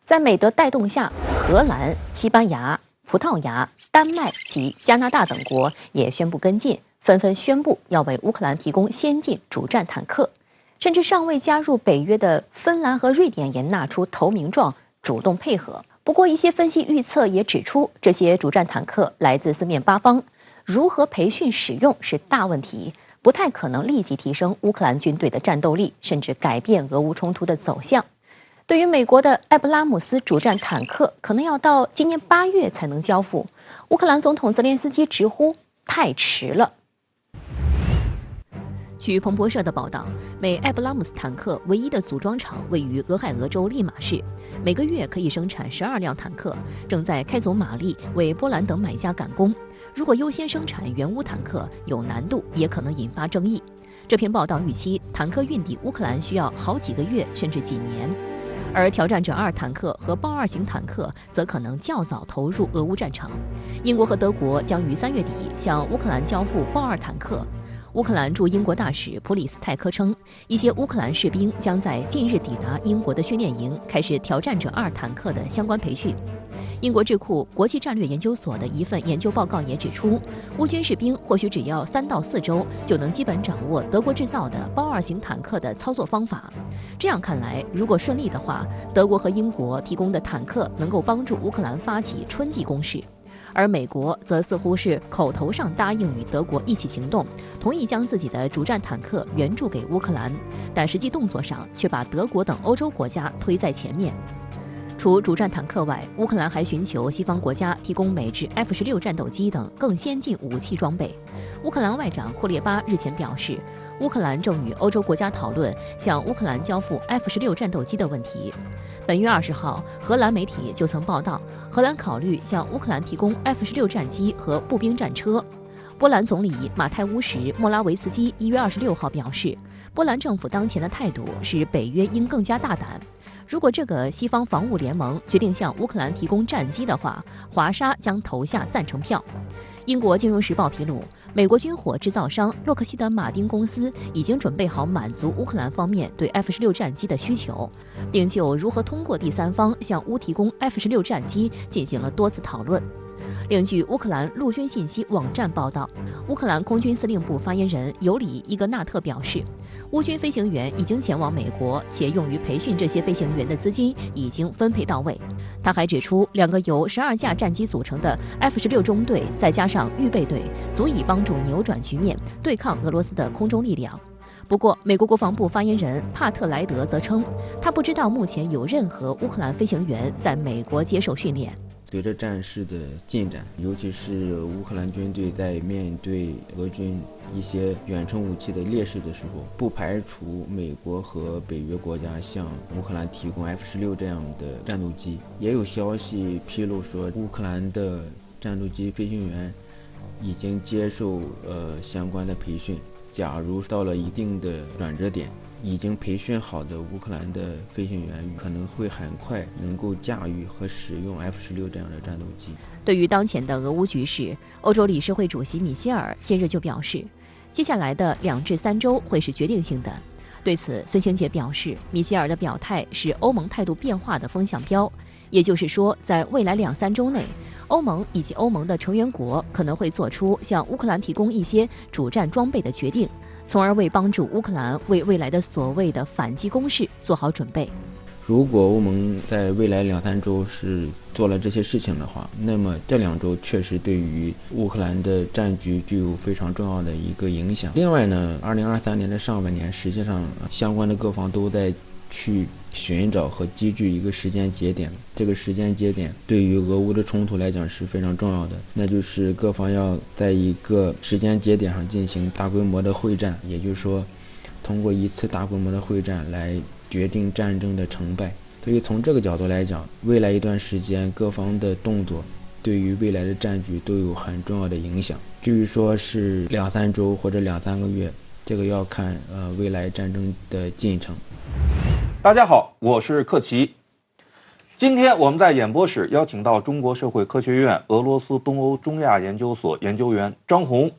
在美德带动下，荷兰、西班牙、葡萄牙、丹麦及加拿大等国也宣布跟进，纷纷宣布要为乌克兰提供先进主战坦克。甚至尚未加入北约的芬兰和瑞典也纳出投名状，主动配合。不过，一些分析预测也指出，这些主战坦克来自四面八方，如何培训使用是大问题，不太可能立即提升乌克兰军队的战斗力，甚至改变俄乌冲突的走向。对于美国的艾布拉姆斯主战坦克，可能要到今年8月才能交付。乌克兰总统泽连斯基直呼太迟了。据彭博社的报道，美艾布拉姆斯坦克唯一的组装厂位于俄亥俄州利马市，每个月可以生产12辆坦克，正在开足马力为波兰等买家赶工。如果优先生产原乌坦克，有难度，也可能引发争议。这篇报道预期，坦克运抵乌克兰需要好几个月，甚至几年。而挑战者2坦克和豹2型坦克则可能较早投入俄乌战场。英国和德国将于3月底向乌克兰交付豹2坦克。乌克兰驻英国大使普里斯泰科称，一些乌克兰士兵将在近日抵达英国的训练营，开始挑战者2坦克的相关培训。英国智库国际战略研究所的一份研究报告也指出，乌军士兵或许只要3到4周就能基本掌握德国制造的豹2型坦克的操作方法。这样看来，如果顺利的话，德国和英国提供的坦克能够帮助乌克兰发起春季攻势。而美国则似乎是口头上答应与德国一起行动，同意将自己的主战坦克援助给乌克兰，但实际动作上却把德国等欧洲国家推在前面。除主战坦克外，乌克兰还寻求西方国家提供美制 F-16战斗机等更先进武器装备。乌克兰外长库列巴日前表示，乌克兰正与欧洲国家讨论向乌克兰交付 F-16战斗机的问题。本月20号，荷兰媒体就曾报道，荷兰考虑向乌克兰提供 F-16战机和步兵战车。波兰总理马泰乌什·莫拉维茨基1月26号表示，波兰政府当前的态度是北约应更加大胆。如果这个西方防务联盟决定向乌克兰提供战机的话，华沙将投下赞成票。英国金融时报披露，美国军火制造商洛克希德马丁公司已经准备好满足乌克兰方面对 F-16战机的需求，并就如何通过第三方向乌提供 F-16战机进行了多次讨论。另据乌克兰陆军信息网站报道，乌克兰空军司令部发言人尤里伊格纳特表示，乌军飞行员已经前往美国，且用于培训这些飞行员的资金已经分配到位。他还指出，2个由12架战机组成的 F-16中队，再加上预备队，足以帮助扭转局面，对抗俄罗斯的空中力量。不过，美国国防部发言人帕特莱德则称，他不知道目前有任何乌克兰飞行员在美国接受训练。随着战事的进展，尤其是乌克兰军队在面对俄军一些远程武器的劣势的时候，不排除美国和北约国家向乌克兰提供 F-16这样的战斗机。也有消息披露说，乌克兰的战斗机飞行员已经接受相关的培训。假如到了一定的转折点，已经培训好的乌克兰的飞行员可能会很快能够驾驭和使用 F-16这样的战斗机。对于当前的俄乌局势，欧洲理事会主席米歇尔近日就表示，接下来的2至3周会是决定性的。对此，孙兴杰表示，米歇尔的表态是欧盟态度变化的风向标，也就是说，在未来2、3周内，欧盟以及欧盟的成员国可能会做出向乌克兰提供一些主战装备的决定，从而为帮助乌克兰为未来的所谓的反击攻势做好准备。如果欧盟在未来2、3周是做了这些事情的话，那么这2周确实对于乌克兰的战局具有非常重要的一个影响。另外呢，2023年的上半年，实际上相关的各方都在去寻找和积聚一个时间节点，这个时间节点对于俄乌的冲突来讲是非常重要的，那就是各方要在一个时间节点上进行大规模的会战，也就是说通过一次大规模的会战来决定战争的成败。所以从这个角度来讲，未来一段时间各方的动作对于未来的战局都有很重要的影响。至于说是2、3周或者2、3个月，这个要看未来战争的进程。大家好，我是克奇。今天我们在演播室邀请到中国社会科学院俄罗斯东欧中亚研究所研究员张红、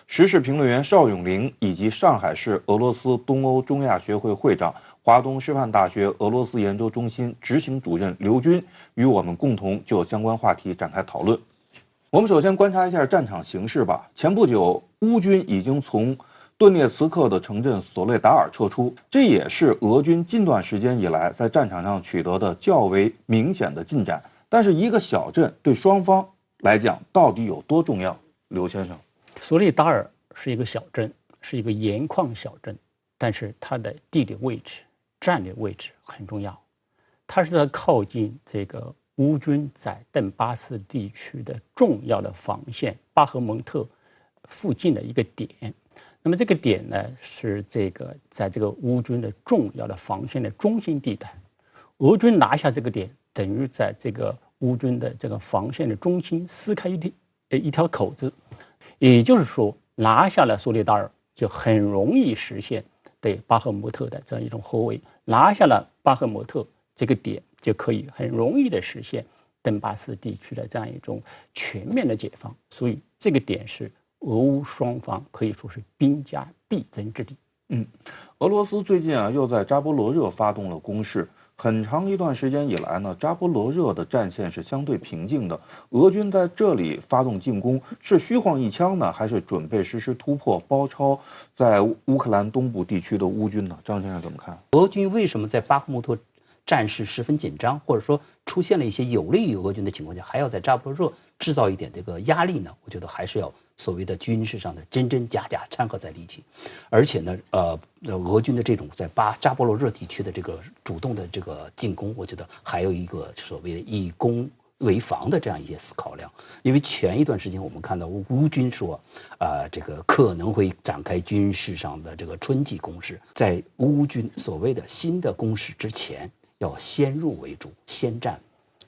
时事评论员邵永林以及上海市俄罗斯东欧中亚学会会长华东师范大学俄罗斯研究中心执行主任刘军与我们共同就相关话题展开讨论。我们首先观察一下战场形势吧。前不久，乌军已经从顿涅茨克的城镇索列达尔撤出，这也是俄军近段时间以来在战场上取得的较为明显的进展。但是，一个小镇对双方来讲到底有多重要？刘先生，索列达尔是一个小镇，是一个盐矿小镇，但是它的地理位置、战略位置很重要。它是在靠近这个乌军在顿巴斯地区的重要的防线巴赫蒙特附近的一个点。那么这个点呢，是在这个乌军的重要的防线的中心地带。俄军拿下这个点，等于在这个乌军的这个防线的中心撕开一条口子，也就是说，拿下了索列达尔，就很容易实现对巴赫穆特的这样一种合围。拿下了巴赫穆特这个点，就可以很容易的实现顿巴斯地区的这样一种全面的解放。所以这个点是俄乌双方可以说是兵家必争之地。俄罗斯最近又在扎波罗热发动了攻势。很长一段时间以来呢，扎波罗热的战线是相对平静的。俄军在这里发动进攻，是虚晃一枪呢，还是准备实施突破，包抄在乌克兰东部地区的乌军呢？张先生怎么看？俄军为什么在巴赫穆特战事十分紧张，或者说出现了一些有利于俄军的情况下，还要在扎波罗热制造一点这个压力呢？我觉得还是要所谓的军事上的真真假假掺和在一起。而且呢，俄军的这种在扎波罗热地区的这个主动的这个进攻，我觉得还有一个所谓的以攻为防的这样一些考量。因为前一段时间我们看到乌军说，这个可能会展开军事上的这个春季攻势，在乌军所谓的新的攻势之前，要先入为主，先占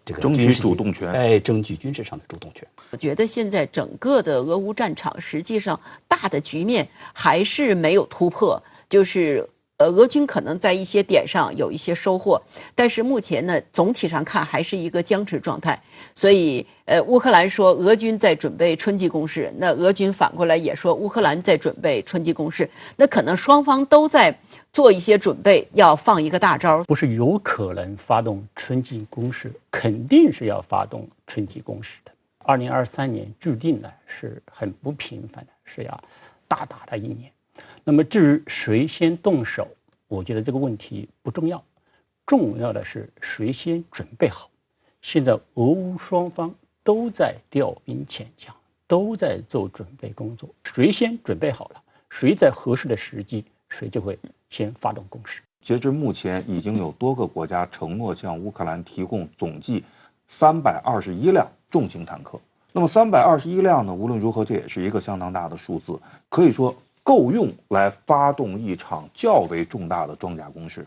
这个争取主动权，争取军事上的主动权。我觉得现在整个的俄乌战场，实际上大的局面还是没有突破，就是俄军可能在一些点上有一些收获，但是目前呢，总体上看还是一个僵持状态。所以乌克兰说俄军在准备春季攻势，那俄军反过来也说乌克兰在准备春季攻势，那可能双方都在做一些准备，要放一个大招。不是有可能发动春季攻势，肯定是要发动春季攻势的。2023年注定呢是很不平凡的，是要大打的一年。那么至于谁先动手，我觉得这个问题不重要，重要的是谁先准备好。现在俄乌双方都在调兵遣将，都在做准备工作，谁先准备好了，谁在合适的时机，谁就会先发动攻势。截至目前，已经有多个国家承诺向乌克兰提供总计321辆重型坦克。那么321辆呢？无论如何，这也是一个相当大的数字，可以说够用来发动一场较为重大的装甲攻势。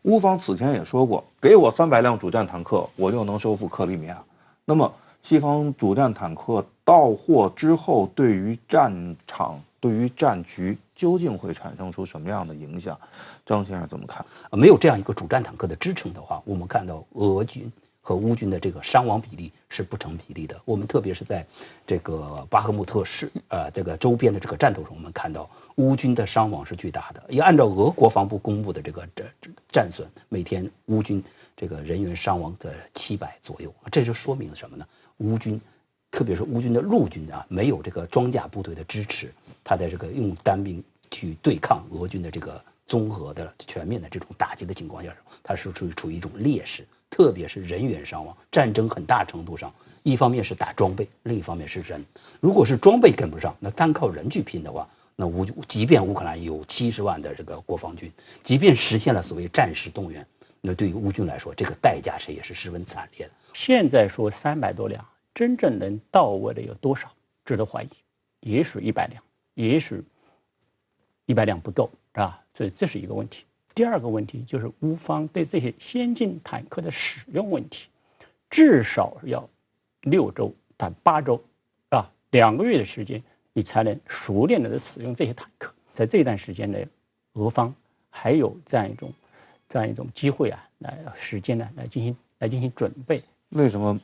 乌方此前也说过，给我300辆主战坦克，我就能收复克里米亚。那么西方主战坦克到货之后，对于战场、对于战局究竟会产生出什么样的影响？张先生怎么看？没有这样一个主战坦克的支撑的话，我们看到俄军和乌军的这个伤亡比例是不成比例的。我们特别是在这个巴赫穆特市这个周边的这个战斗中，我们看到乌军的伤亡是巨大的。也按照俄国防部公布的这个战损，每天乌军这个人员伤亡在700左右，这就说明了什么呢？乌军，特别是乌军的陆军没有这个装甲部队的支持，他的这个用单兵去对抗俄军的这个综合的全面的这种打击的情况下，他是处于一种劣势。特别是人员伤亡，战争很大程度上，一方面是打装备，另一方面是人。如果是装备跟不上，那单靠人去拼的话，那即便乌克兰有70万的这个国防军，即便实现了所谓战时动员，那对于乌军来说，这个代价也是十分惨烈的。现在说300多辆，真正能到位的有多少？值得怀疑。也许100辆，也许100辆不够，是吧？所以这是一个问题。第二个问题就是乌方对这些先进坦克的使用问题，至少要6周到8周，啊，2个月的时间，你才能熟练的使用这些坦克。在这段时间内，俄方还有这样一种机会时间来进行准备。为什么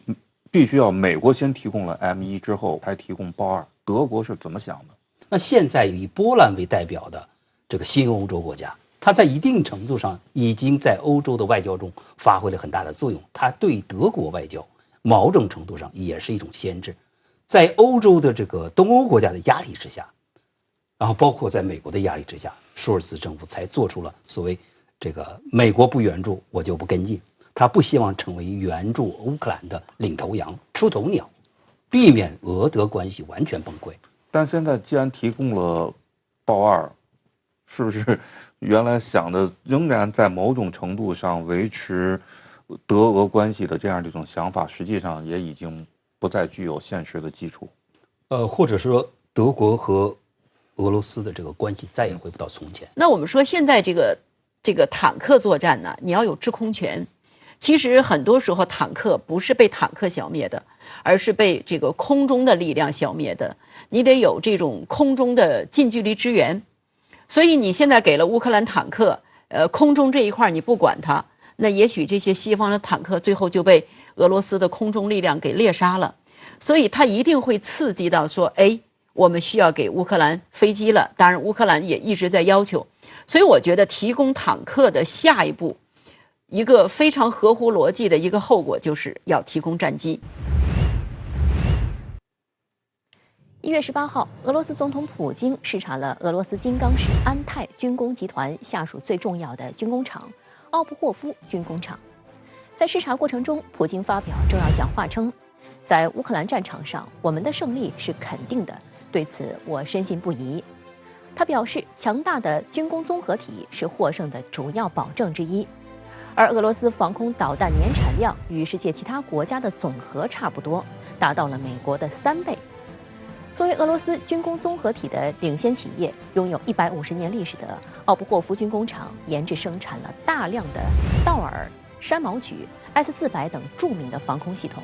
必须要美国先提供了 M1之后才提供豹2？德国是怎么想的？那现在以波兰为代表的这个新欧洲国家，它在一定程度上已经在欧洲的外交中发挥了很大的作用，它对德国外交某种程度上也是一种牵制。在欧洲的这个东欧国家的压力之下，然后包括在美国的压力之下，舒尔茨政府才做出了所谓这个美国不援助我就不跟进，他不希望成为援助乌克兰的领头羊、出头鸟，避免俄德关系完全崩溃。但现在既然提供了豹2，是不是原来想的仍然在某种程度上维持德俄关系的这样的一种想法，实际上也已经不再具有现实的基础？或者说德国和俄罗斯的这个关系再也回不到从前。那我们说现在这个坦克作战呢，你要有制空权。其实很多时候坦克不是被坦克消灭的，而是被这个空中的力量消灭的。你得有这种空中的近距离支援。所以你现在给了乌克兰坦克，空中这一块你不管它，那也许这些西方的坦克最后就被俄罗斯的空中力量给猎杀了。所以它一定会刺激到说，哎，我们需要给乌克兰飞机了。当然乌克兰也一直在要求。所以我觉得提供坦克的下一步，一个非常合乎逻辑的一个后果就是要提供战机。1月18号，俄罗斯总统普京视察了俄罗斯金刚市安泰军工集团下属最重要的军工厂奥布霍夫军工厂。在视察过程中，普京发表重要讲话称，在乌克兰战场上，我们的胜利是肯定的，对此我深信不疑。他表示，强大的军工综合体是获胜的主要保证之一。而俄罗斯防空导弹年产量与世界其他国家的总和差不多，达到了美国的3倍。作为俄罗斯军工综合体的领先企业，拥有150年历史的奥布霍夫军工厂研制生产了大量的道尔、山毛榉、S-400等著名的防空系统。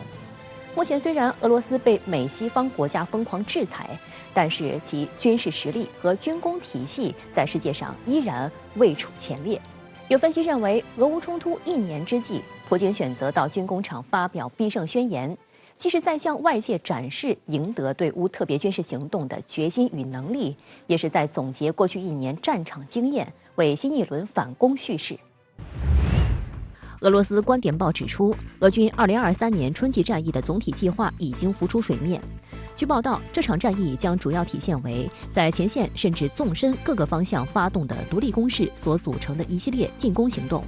目前虽然俄罗斯被美西方国家疯狂制裁，但是其军事实力和军工体系在世界上依然位处前列。有分析认为，俄乌冲突1年之际，普京选择到军工厂发表必胜宣言，既是在向外界展示赢得对乌特别军事行动的决心与能力，也是在总结过去1年战场经验，为新一轮反攻蓄势。俄罗斯观点报指出，俄军2023年春季战役的总体计划已经浮出水面。据报道，这场战役将主要体现为在前线甚至纵深各个方向发动的独立攻势所组成的一系列进攻行动。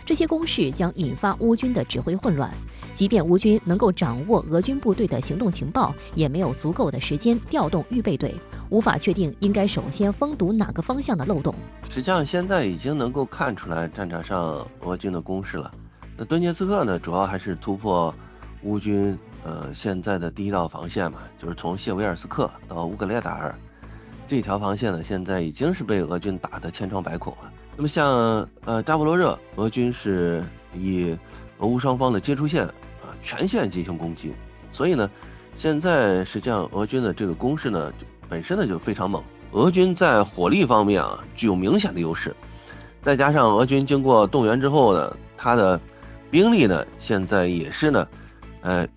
这些攻势将引发乌军的指挥混乱，即便乌军能够掌握俄军部队的行动情报，也没有足够的时间调动预备队，无法确定应该首先封堵哪个方向的漏洞。实际上现在已经能够看出来战场上俄军的攻势了。那顿涅茨克呢，主要还是突破乌军现在的第一道防线嘛，就是从谢维尔斯克到乌格列达尔这条防线呢，现在已经是被俄军打得千疮百孔了。那么像扎波罗热，俄军是以俄乌双方的接触线全线进行攻击，所以呢，现在实际上俄军的这个攻势呢，本身呢就非常猛。俄军在火力方面具有明显的优势，再加上俄军经过动员之后呢，他的兵力呢现在也是呢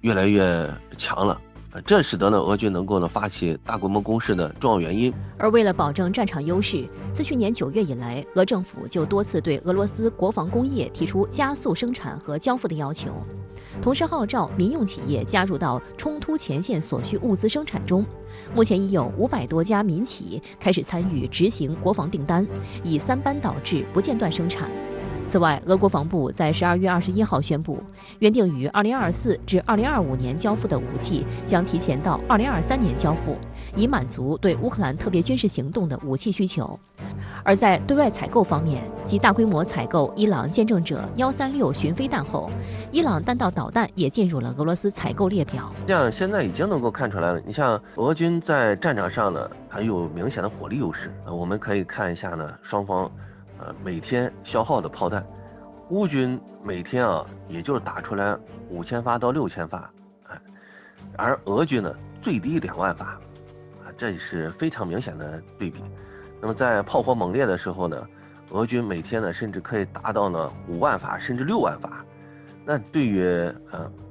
越来越强了，这使得呢俄军能够呢发起大规模攻势的重要原因。而为了保证战场优势，自去年9月以来，俄政府就多次对俄罗斯国防工业提出加速生产和交付的要求，同时号召民用企业加入到冲突前线所需物资生产中。目前已有500多家民企开始参与执行国防订单，以3班倒制不间断生产。此外，俄国防部在12月21号宣布，原定于2024至2025年交付的武器将提前到2023年交付，以满足对乌克兰特别军事行动的武器需求。而在对外采购方面，继大规模采购伊朗见证者136巡飞弹后，伊朗弹道导弹也进入了俄罗斯采购列表。这样现在已经能够看出来了，你像俄军在战场上呢，还有明显的火力优势。我们可以看一下呢，双方每天消耗的炮弹，乌军每天也就是打出来5000发到6000发，而俄军呢最低2万发，这是非常明显的对比。那么在炮火猛烈的时候呢，俄军每天呢甚至可以达到呢5万发甚至6万发，那对于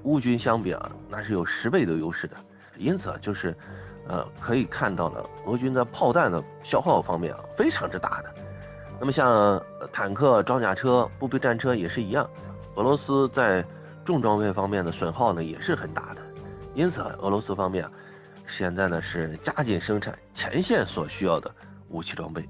乌军相比那是有10倍的优势的。因此就是可以看到呢，俄军在炮弹的消耗方面非常之大的。那么像坦克、装甲车、步兵战车也是一样，俄罗斯在重装备方面的损耗呢也是很大的。因此，俄罗斯方面现在呢是加紧生产前线所需要的武器装备。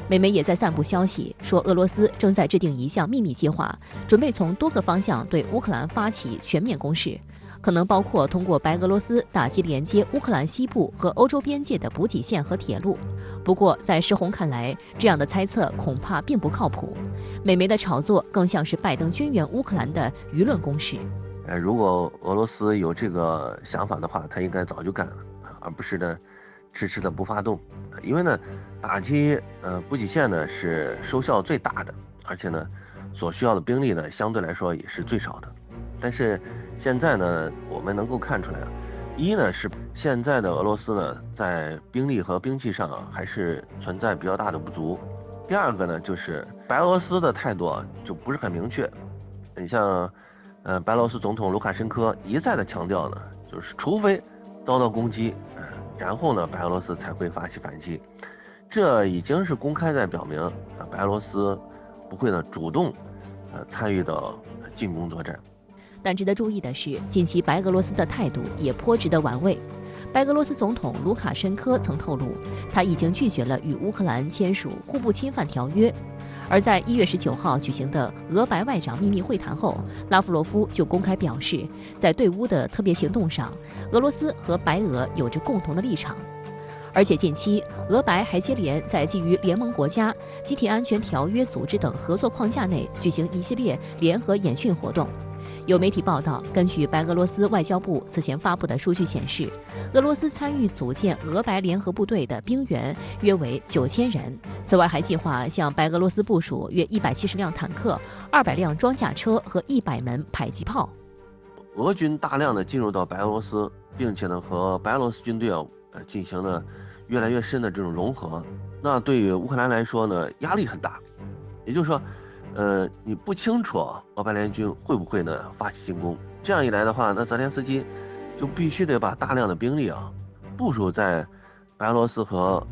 美媒也在散布消息，说俄罗斯正在制定一项秘密计划，准备从多个方向对乌克兰发起全面攻势，可能包括通过白俄罗斯打击连接乌克兰西部和欧洲边界的补给线和铁路。不过，在施洪看来，这样的猜测恐怕并不靠谱。美媒的炒作更像是拜登军援乌克兰的舆论攻势。如果俄罗斯有这个想法的话，他应该早就干了，而不是呢迟迟的不发动。因为呢，打击补给线呢是收效最大的，而且呢所需要的兵力呢相对来说也是最少的。但是现在呢，我们能够看出来啊，一呢是现在的俄罗斯呢在兵力和兵器上还是存在比较大的不足。第二个呢，就是白俄罗斯的态度就不是很明确。你像白俄罗斯总统卢卡申科一再的强调呢，就是除非遭到攻击，然后呢白俄罗斯才会发起反击。这已经是公开在表明白俄罗斯不会呢主动参与到进攻作战。但值得注意的是，近期白俄罗斯的态度也颇值得玩味。白俄罗斯总统卢卡申科曾透露，他已经拒绝了与乌克兰签署互不侵犯条约。而在1月19号举行的俄白外长秘密会谈后，拉夫罗夫就公开表示，在对乌的特别行动上，俄罗斯和白俄有着共同的立场。而且近期，俄白还接连在基于联盟国家、集体安全条约组织等合作框架内举行一系列联合演训活动。有媒体报道，根据白俄罗斯外交部此前发布的数据显示，俄罗斯参与组建俄白联合部队的兵员约为9000人。此外，还计划向白俄罗斯部署约170辆坦克、200辆装甲车和100门迫击炮。俄军大量的进入到白俄罗斯，并且呢和白俄罗斯军队进行了越来越深的这种融合，那对于乌克兰来说呢压力很大。也就是说，你不清楚俄白联军会不会呢发起进攻，这样一来的话，那泽连斯基就必须得把大量的兵力部署在白俄罗斯和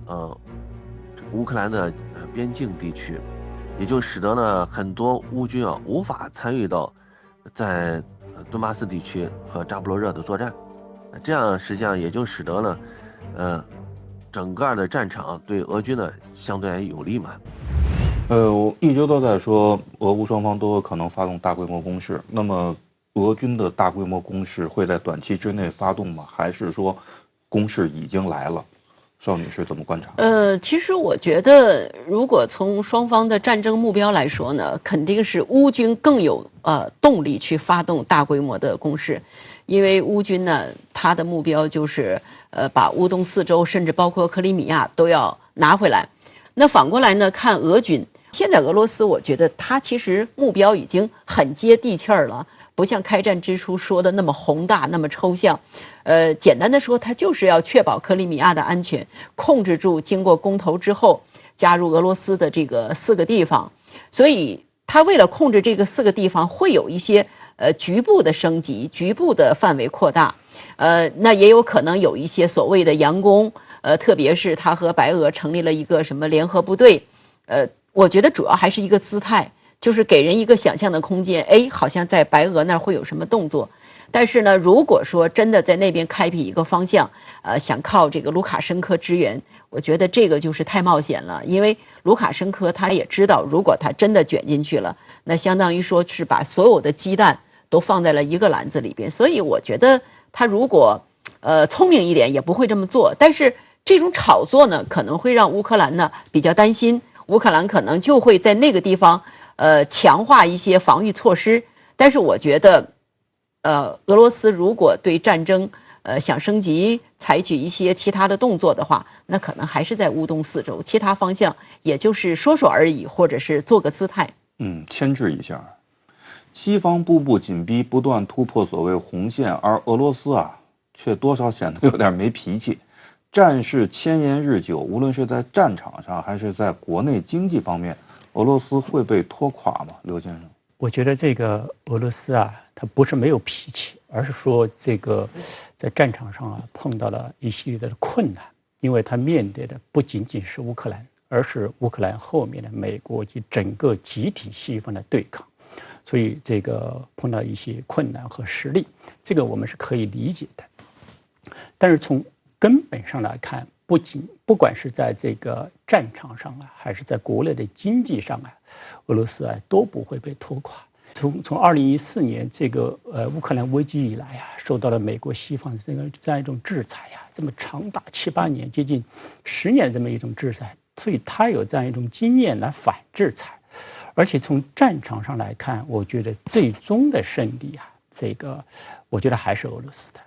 乌克兰的边境地区，也就使得呢很多乌军无法参与到在顿巴斯地区和扎波罗热的作战，这样实际上也就使得呢整个的战场对俄军呢相对有利嘛。我一直都在说，俄乌双方都有可能发动大规模攻势。那么，俄军的大规模攻势会在短期之内发动吗？还是说，攻势已经来了？邵女士怎么观察？其实我觉得，如果从双方的战争目标来说呢，肯定是乌军更有动力去发动大规模的攻势，因为乌军呢，他的目标就是把乌东四州，甚至包括克里米亚都要拿回来。那反过来呢，看俄军。现在俄罗斯，我觉得他其实目标已经很接地气儿了，不像开战之初说的那么宏大、那么抽象。简单的说，他就是要确保克里米亚的安全，控制住经过公投之后加入俄罗斯的这个4个地方。所以，他为了控制这个4个地方，会有一些局部的升级、局部的范围扩大。那也有可能有一些所谓的佯攻。特别是他和白俄成立了一个什么联合部队。我觉得主要还是一个姿态，就是给人一个想象的空间。好像在白俄那儿会有什么动作，但是呢，如果说真的在那边开辟一个方向，想靠这个卢卡申科支援，我觉得这个就是太冒险了。因为卢卡申科他也知道，如果他真的卷进去了，那相当于说是把所有的鸡蛋都放在了一个篮子里边。所以我觉得他如果聪明一点，也不会这么做。但是这种炒作呢，可能会让乌克兰呢比较担心。乌克兰可能就会在那个地方，强化一些防御措施。但是我觉得，俄罗斯如果对战争，想升级，采取一些其他的动作的话，那可能还是在乌东四州，其他方向也就是说说而已，或者是做个姿态。牵制一下。西方步步紧逼，不断突破所谓红线，而俄罗斯却多少显得有点没脾气。战事迁延日久，无论是在战场上还是在国内经济方面，俄罗斯会被拖垮吗？刘先生，我觉得这个俄罗斯它不是没有脾气，而是说这个在战场上碰到了一系列的困难，因为它面对的不仅仅是乌克兰，而是乌克兰后面的美国及整个集体西方的对抗，所以这个碰到一些困难和实力，这个我们是可以理解的。但是从根本上来看，不管是在这个战场上啊，还是在国内的经济上啊，俄罗斯啊都不会被拖垮。从2014年这个乌克兰危机以来啊，受到了美国西方这样一种制裁啊，这么长达7、8年，接近10年这么一种制裁，所以他有这样一种经验来反制裁。而且从战场上来看，我觉得最终的胜利啊，这个我觉得还是俄罗斯的。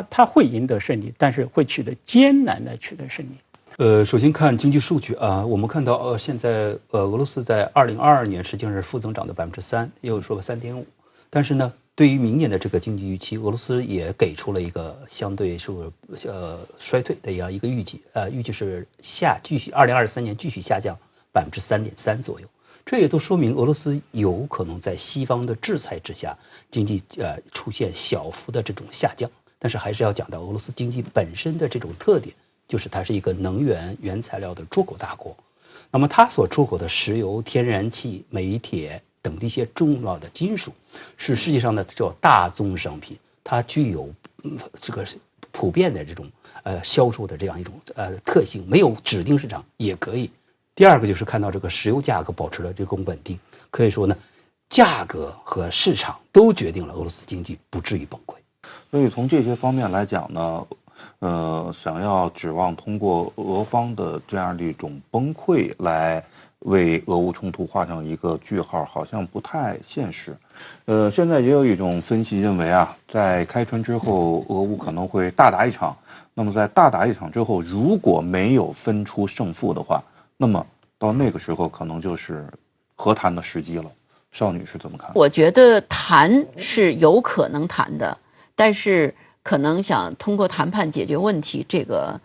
他会赢得胜利，但是会取得艰难的取得胜利。首先看经济数据啊，我们看到现在俄罗斯在2022年实际上是负增长的3%，也有说3.5%。但是呢，对于明年的这个经济预期，俄罗斯也给出了一个相对是衰退的一个预计，预计是继续2023年继续下降3.3%左右。这也都说明俄罗斯有可能在西方的制裁之下，经济出现小幅的这种下降。但是还是要讲到俄罗斯经济本身的这种特点，就是它是一个能源原材料的出口大国。那么它所出口的石油、天然气、煤铁等这些重要的金属，是世界上的这种大宗商品，它具有这个普遍的这种销售的这样一种特性，没有指定市场也可以。第二个就是看到这个石油价格保持了这种稳定，可以说呢，价格和市场都决定了俄罗斯经济不至于崩溃。所以从这些方面来讲呢，想要指望通过俄方的这样的一种崩溃来为俄乌冲突画上一个句号，好像不太现实。现在也有一种分析认为啊，在开春之后，俄乌可能会大打一场。那么在大打一场之后，如果没有分出胜负的话，那么到那个时候可能就是和谈的时机了。邵女士怎么看？我觉得谈是有可能谈的，但是可能想通过谈判解决问题，这个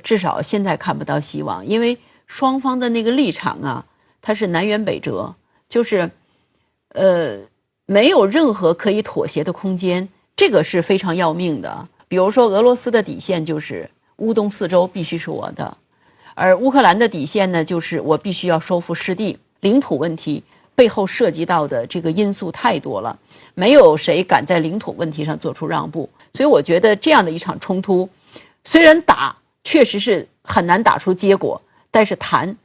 至少现在看不到希望，因为双方的那个立场啊，它是南辕北辙，就是没有任何可以妥协的空间，这个是非常要命的。比如说俄罗斯的底线就是乌东4州必须是我的，而乌克兰的底线呢，就是我必须要收复失地。领土问题背后涉及到的这个因素太多了，没有谁敢在领土问题上做出让步。所以我觉得这样的一场冲突，虽然打确实是很难打出结果，但是谈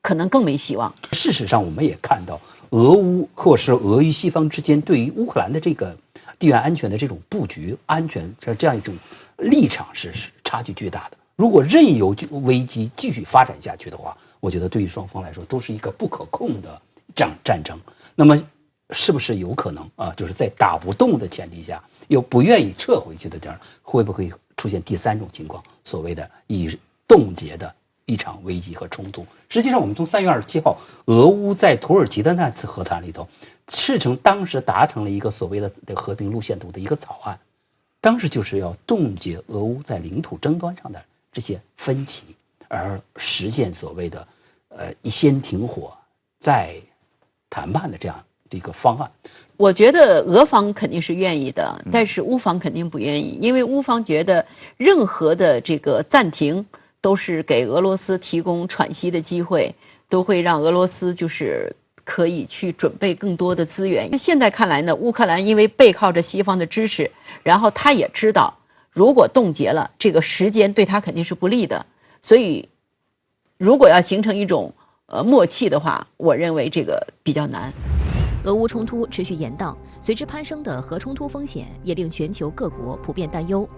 可能更没希望。事实上，我们也看到俄乌或是俄与西方之间对于乌克兰的这个地缘安全的这种布局、安全这样一种立场是差距巨大的。如果任由危机继续发展下去的话，我觉得对于双方来说都是一个不可控的战争。那么是不是有可能啊？就是在打不动的前提下，又不愿意撤回去的这样，会不会出现第3种情况？所谓的以冻结的一场危机和冲突。实际上，我们从3月27号俄乌在土耳其的那次和谈里头，当时达成了一个所谓的和平路线图的一个草案，当时就是要冻结俄乌在领土争端上的这些分歧，而实现所谓的先停火再谈判的这样的一个方案。我觉得俄方肯定是愿意的，但是乌方肯定不愿意，因为乌方觉得任何的这个暂停都是给俄罗斯提供喘息的机会，都会让俄罗斯就是可以去准备更多的资源。现在看来呢，乌克兰因为背靠着西方的支持，然后他也知道如果冻结了，这个时间对他肯定是不利的，所以如果要形成一种默契的话，我认为这个比较难。俄乌冲突持续延宕，随之攀升的核冲突风险也令全球各国普遍担忧。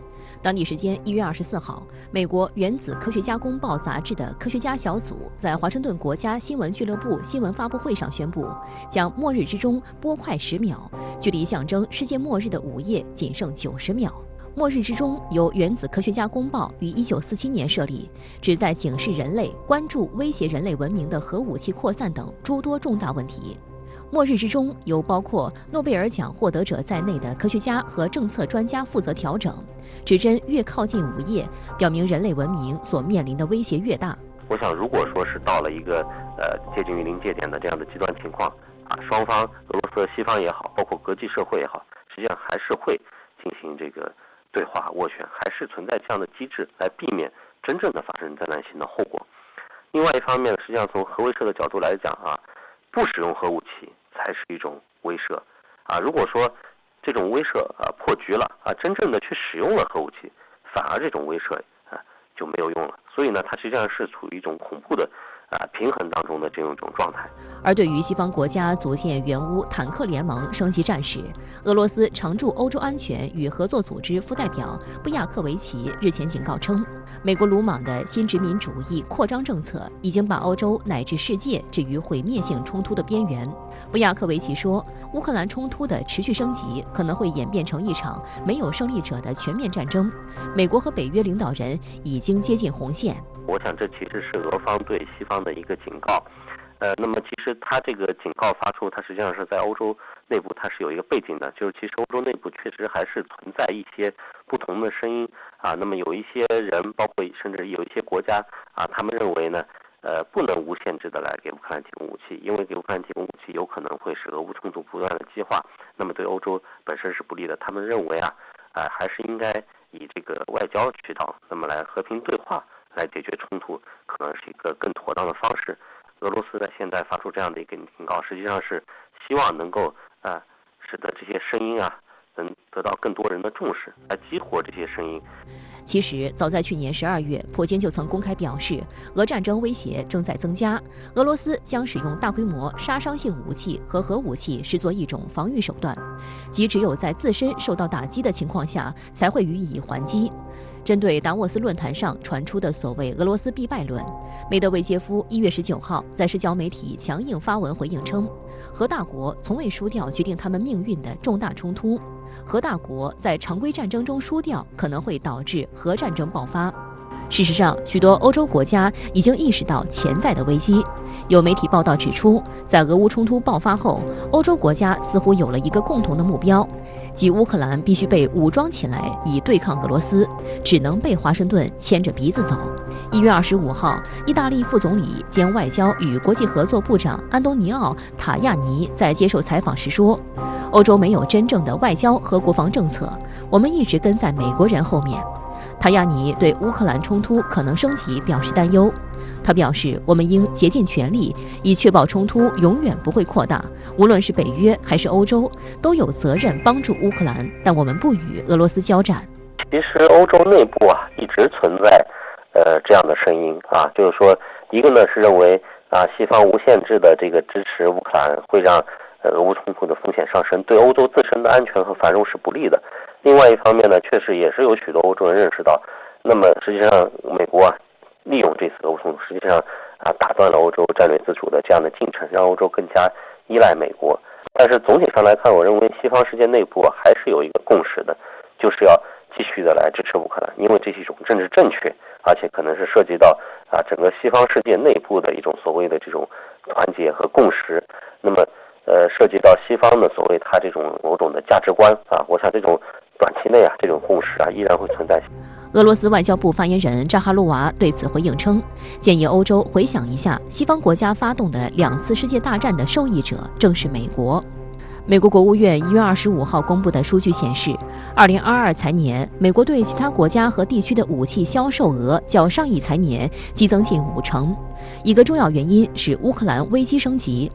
当地时间1月24号，美国《原子科学家公报》杂志的科学家小组在华盛顿国家新闻俱乐部新闻发布会上宣布，将末日之钟拨快10秒，距离象征世界末日的午夜仅剩90秒。末日之钟由《原子科学家公报》于1947年设立，旨在警示人类关注威胁人类文明的核武器扩散等诸多重大问题。末日之钟由包括诺贝尔奖获得者在内的科学家和政策专家负责调整，指针越靠近午夜，表明人类文明所面临的威胁越大。我想，如果说是到了一个接近于临界点的这样的极端情况啊，双方俄罗斯、西方也好，包括国际社会也好，实际上还是会进行这个对话斡旋，还是存在这样的机制来避免真正的发生灾难性的后果。另外一方面，实际上从核威慑的角度来讲啊，不使用核武器才是一种威慑啊。如果说这种威慑破局了啊，真正的去使用了核武器，反而这种威慑就没有用了。所以呢，它实际上是处于一种恐怖的平衡当中的这样一种状态。而对于西方国家组建援乌坦克联盟升级战时，俄罗斯常驻欧洲安全与合作组织副代表布亚克维奇日前警告称，美国鲁莽的新殖民主义扩张政策已经把欧洲乃至世界置于毁灭性冲突的边缘。布亚克维奇说，乌克兰冲突的持续升级可能会演变成一场没有胜利者的全面战争。美国和北约领导人已经接近红线。我想这其实是俄方对西方的一个警告。那么其实它这个警告发出，它实际上是在欧洲内部它是有一个背景的，就是其实欧洲内部确实还是存在一些不同的声音啊。那么有一些人，包括甚至有一些国家啊，他们认为呢，不能无限制的来给乌克兰提供武器，因为给乌克兰提供武器有可能会使俄乌冲突不断的激化，那么对欧洲本身是不利的。他们认为还是应该以这个外交渠道，那么来和平对话来解决冲突，可能是一个更妥当的方式。俄罗斯呢现在发出这样的一个警告，实际上是希望能够使得这些声音能得到更多人的重视，来激活这些声音。其实，早在去年12月，普京就曾公开表示，俄战争威胁正在增加，俄罗斯将使用大规模杀伤性武器和核武器视作一种防御手段，即只有在自身受到打击的情况下，才会予以还击。针对达沃斯论坛上传出的所谓俄罗斯必败论，梅德韦杰夫1月19号在社交媒体强硬发文回应称，核大国从未输掉决定他们命运的重大冲突，核大国在常规战争中输掉可能会导致核战争爆发。事实上，许多欧洲国家已经意识到潜在的危机。有媒体报道指出，在俄乌冲突爆发后，欧洲国家似乎有了一个共同的目标，即乌克兰必须被武装起来以对抗俄罗斯，只能被华盛顿牵着鼻子走。1月25号，意大利副总理兼外交与国际合作部长安东尼奥·塔亚尼在接受采访时说，欧洲没有真正的外交和国防政策，我们一直跟在美国人后面。塔亚尼对乌克兰冲突可能升级表示担忧。他表示，我们应竭尽全力，以确保冲突永远不会扩大。无论是北约还是欧洲，都有责任帮助乌克兰，但我们不与俄罗斯交战。其实欧洲内部一直存在这样的声音就是说，一个呢是认为西方无限制的这个支持乌克兰会让俄乌冲突的风险上升，对欧洲自身的安全和繁荣是不利的。另外一方面呢，确实也是有许多欧洲人认识到，那么实际上美国利用这次俄乌冲突，实际上打断了欧洲战略自主的这样的进程，让欧洲更加依赖美国。但是总体上来看，我认为西方世界内部还是有一个共识的，就是要继续的来支持乌克兰，因为这是一种政治正确，而且可能是涉及到整个西方世界内部的一种所谓的这种团结和共识。那么涉及到西方的所谓它这种某种的价值观我想这种短期内这种共识依然会存在。俄罗斯外交部发言人扎哈罗娃对此回应称，建议欧洲回想一下，西方国家发动的2次世界大战的受益者正是美国。美国国务院1月25号公布的数据显示，2022财年，美国对其他国家和地区的武器销售额较上一财年激增近50%。一个重要原因是乌克兰危机升级。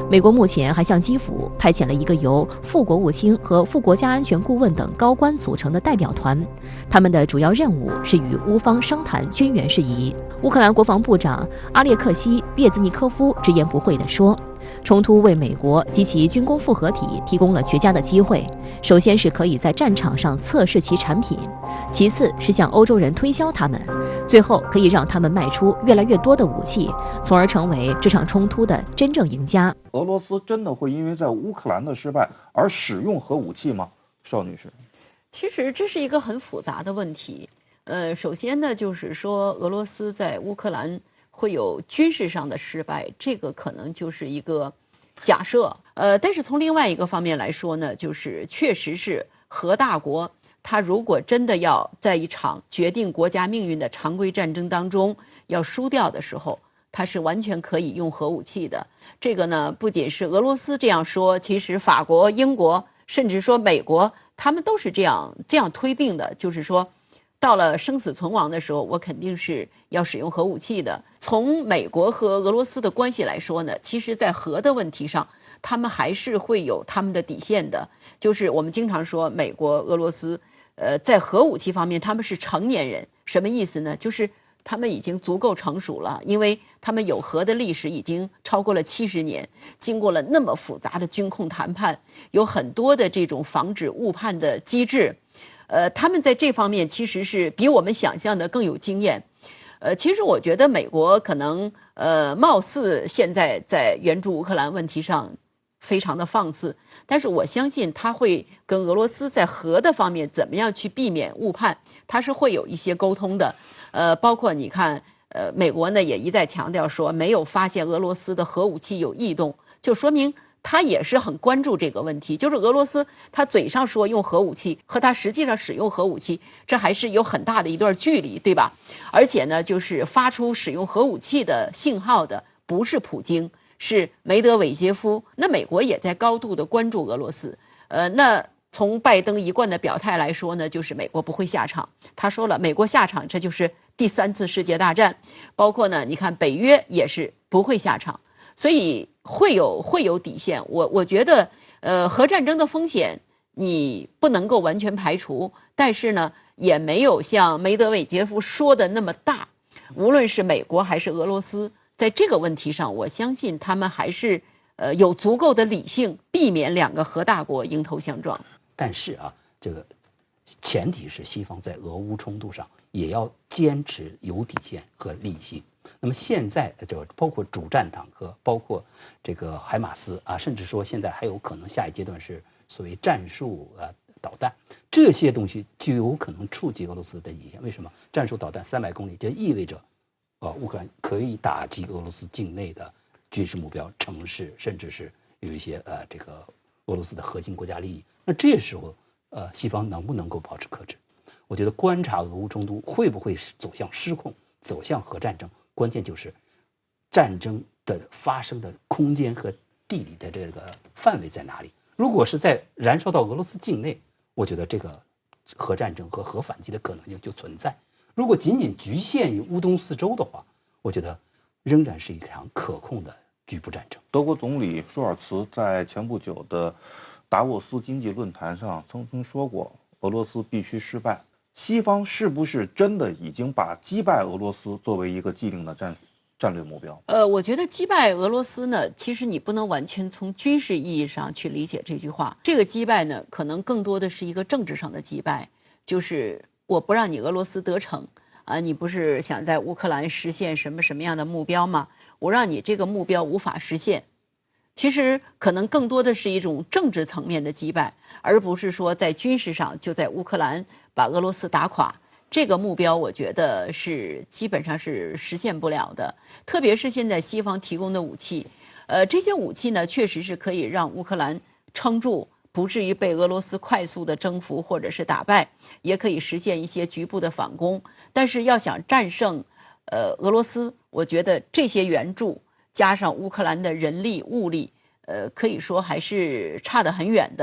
美国目前还向基辅派遣了一个由副国务卿和副国家安全顾问等高官组成的代表团，他们的主要任务是与乌方商谈军援事宜。乌克兰国防部长阿列克西·列兹尼科夫直言不讳地说，冲突为美国及其军工复合体提供了绝佳的机会，首先是可以在战场上测试其产品，其次是向欧洲人推销他们，最后可以让他们卖出越来越多的武器，从而成为这场冲突的真正赢家。俄罗斯真的会因为在乌克兰的失败而使用核武器吗？邵女士，其实这是一个很复杂的问题。首先呢，就是说俄罗斯在乌克兰会有军事上的失败，这个可能就是一个假设。但是从另外一个方面来说呢，就是确实是核大国，它如果真的要在一场决定国家命运的常规战争当中要输掉的时候，它是完全可以用核武器的。这个呢，不仅是俄罗斯这样说，其实法国、英国，甚至说美国，他们都是这样推定的，就是说，到了生死存亡的时候，我肯定是要使用核武器的。从美国和俄罗斯的关系来说呢，其实在核的问题上，他们还是会有他们的底线的。就是我们经常说，美国、俄罗斯，在核武器方面他们是成年人，什么意思呢？就是他们已经足够成熟了，因为他们有核的历史已经超过了70年，经过了那么复杂的军控谈判，有很多的这种防止误判的机制。他们在这方面其实是比我们想象的更有经验。其实我觉得美国可能貌似现在在援助乌克兰问题上非常的放肆，但是我相信他会跟俄罗斯在核的方面怎么样去避免误判，他是会有一些沟通的。包括你看，美国呢也一再强调说没有发现俄罗斯的核武器有异动，就说明他也是很关注这个问题。就是俄罗斯他嘴上说用核武器和他实际上使用核武器，这还是有很大的一段距离，对吧？而且呢，就是发出使用核武器的信号的不是普京，是梅德韦杰夫。那美国也在高度的关注俄罗斯。那从拜登一贯的表态来说呢，就是美国不会下场。他说了，美国下场这就是第3次世界大战。包括呢，你看北约也是不会下场，所以会有底线。我觉得，核战争的风险你不能够完全排除，但是呢，也没有像梅德韦杰夫说的那么大。无论是美国还是俄罗斯，在这个问题上，我相信他们还是有足够的理性，避免2个核大国迎头相撞。但是啊，这个前提是西方在俄乌冲突上也要坚持有底线和理性。那么现在就包括主战坦克，包括这个海马斯啊，甚至说现在还有可能下一阶段是所谓战术导弹，这些东西就有可能触及俄罗斯的底线。为什么？战术导弹300公里就意味着，乌克兰可以打击俄罗斯境内的军事目标、城市，甚至是有一些这个俄罗斯的核心国家利益。那这时候西方能不能够保持克制？我觉得观察俄乌冲突会不会走向失控、走向核战争，关键就是战争的发生的空间和地理的这个范围在哪里。如果是在燃烧到俄罗斯境内，我觉得这个核战争和核反击的可能性就存在。如果仅仅局限于乌东四周的话，我觉得仍然是一场可控的局部战争。德国总理舒尔茨在前不久的达沃斯经济论坛上曾经说过，俄罗斯必须失败。西方是不是真的已经把击败俄罗斯作为一个既定的战略目标？我觉得击败俄罗斯呢，其实你不能完全从军事意义上去理解这句话。这个击败呢，可能更多的是一个政治上的击败，就是我不让你俄罗斯得逞啊，你不是想在乌克兰实现什么样的目标吗？我让你这个目标无法实现。其实可能更多的是一种政治层面的击败，而不是说在军事上就在乌克兰把俄罗斯打垮。这个目标我觉得是基本上是实现不了的，特别是现在西方提供的武器，这些武器呢确实是可以让乌克兰撑住，不至于被俄罗斯快速的征服或者是打败，也可以实现一些局部的反攻。但是要想战胜俄罗斯，我觉得这些援助加上乌克兰的人力物力，可以说还是差得很远的。